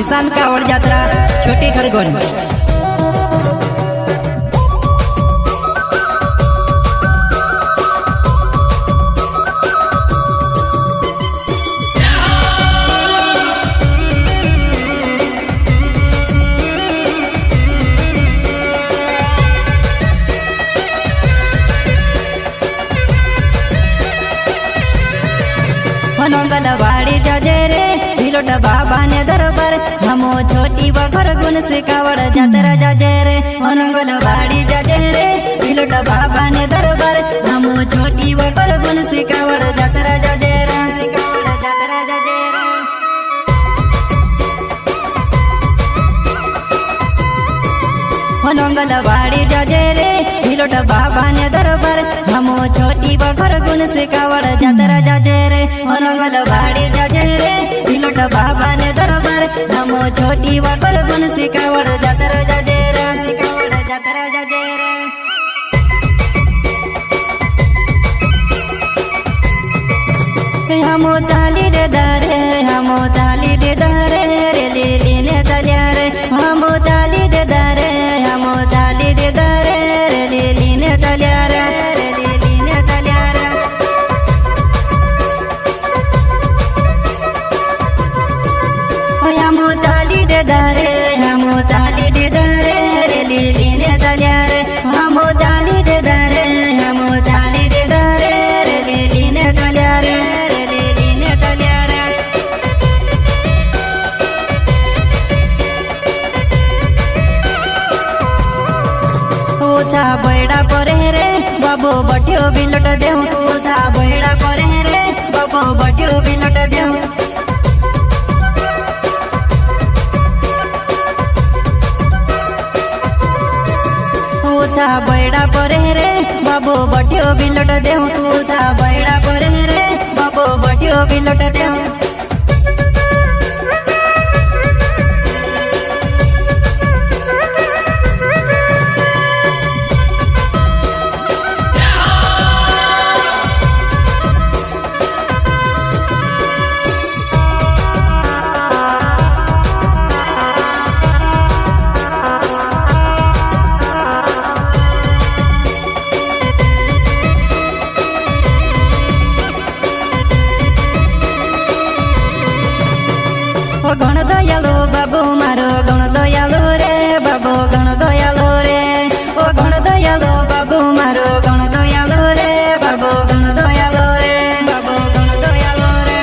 आसान कावड़ यात्रा छोटी खरगोन। मनोगलवाड़ी जजे रे हिलोट बाबा ने दरबार हमो छोटी बखर गुन से कावड़ यात्रा जजे रे। मनोगलवाड़ी जजे रे हिलोट बाबा ने दरबार हमो छोटी बखर गुन से कावड़ यात्रा जजे रे। कावड़ यात्रा जजे रे। मनोगलवाड़ी जजे रे हिलोट बाबा ने दरबार हमो छोटी बखर गुन से कावड़ यात्रा जजे रे। मनोगलवाड़ी जजे रे हिलोट बाबा ने दरबार हमो छोटी बखर गुन से कावड़ यात्रा जजे रे। कावड़ यात्रा जजे रे। हमो चाली दे दरे हमो चाली दे दरे रे लीली ने तलिया रे। हमो चाली दे दरे हमो चाली दे दरे रे लीली ने तलिया रे। लीली ने तलिया रे। हमो चाली दे दरे हमो चाली दे दरे रे लीली ने तलिया रे। हमो चाली दे दरे हमो चाली दे दरे रे लीली ने तलिया रे। लीली ने तलिया रे। ओछा बैड़ा परे रे बाबू बटियो बिलट देहूं। ओछा बैड़ा परे रे बाबू बटियो बिलट देहूं। ओछा बैड़ा परे रे बाबू बटियो बिलट देहूं। ओछा बैड़ा परे रे बाबू बटियो बिलट देहूं। ओ गण दयालो बाबू मारो गण दयालो रे बाबू गण दयालो रे। ओ गण दयालो बाबू मारो गण दयालो रे बाबू गण दयालो रे। बाबू गण दयालो रे।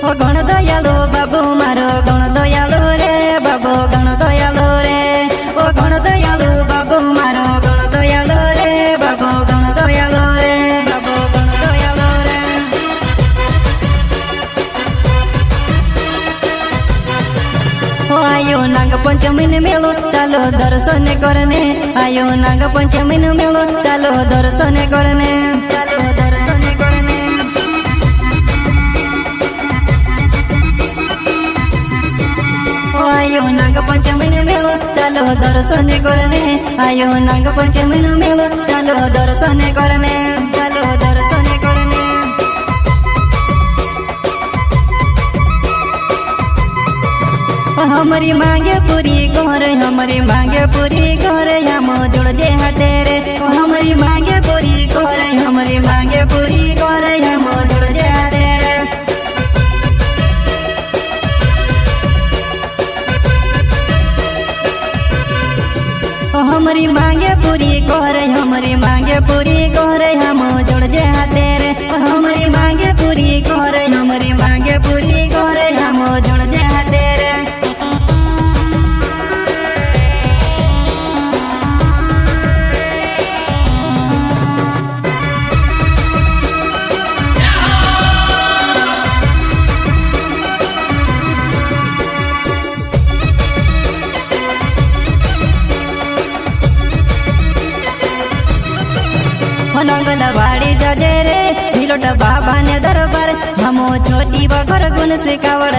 ओ गण दयालो बाबू मारो गण दयालो रे बाबू गण दयालो रे। ओ गण दयालो बाबू मारो गण दयालो रे बाबू गण दयालो रे। बाबू गण दयालो रे। ओ आयो नाग पंचमी ने मेलो चालो दर्शन करने। आयो नाग पंचमी ने मेलो चालो दर्शन करने। चालो दर्शन करने। ओ आयो नाग पंचमी ने मेलो चालो दर्शन करने। आयो नाग पंचमी ने मेलो चालो दर्शन करने। चालो दर्शन करने। हमारी मांगे पूरी करे हमारी मांगे पूरी करे हम जोड़ जे हाथे रे। हमारी मांगे पूरी करे हमारी मांगे पूरी करे हम जोड़ जे हाथे रे। हमारी मांगे पूरी करे हमारी मांगे पूरी करे हम जोड़ जे हाथे रे। हमारी मांगे पूरी करे हमारी मांगे पूरी करे हम जोड़ जे हाथे रे। मनोगलवाड़ी जजे रे हिलोट बाबा ने दरबार हमो छोटी बखर गुन से कावड़।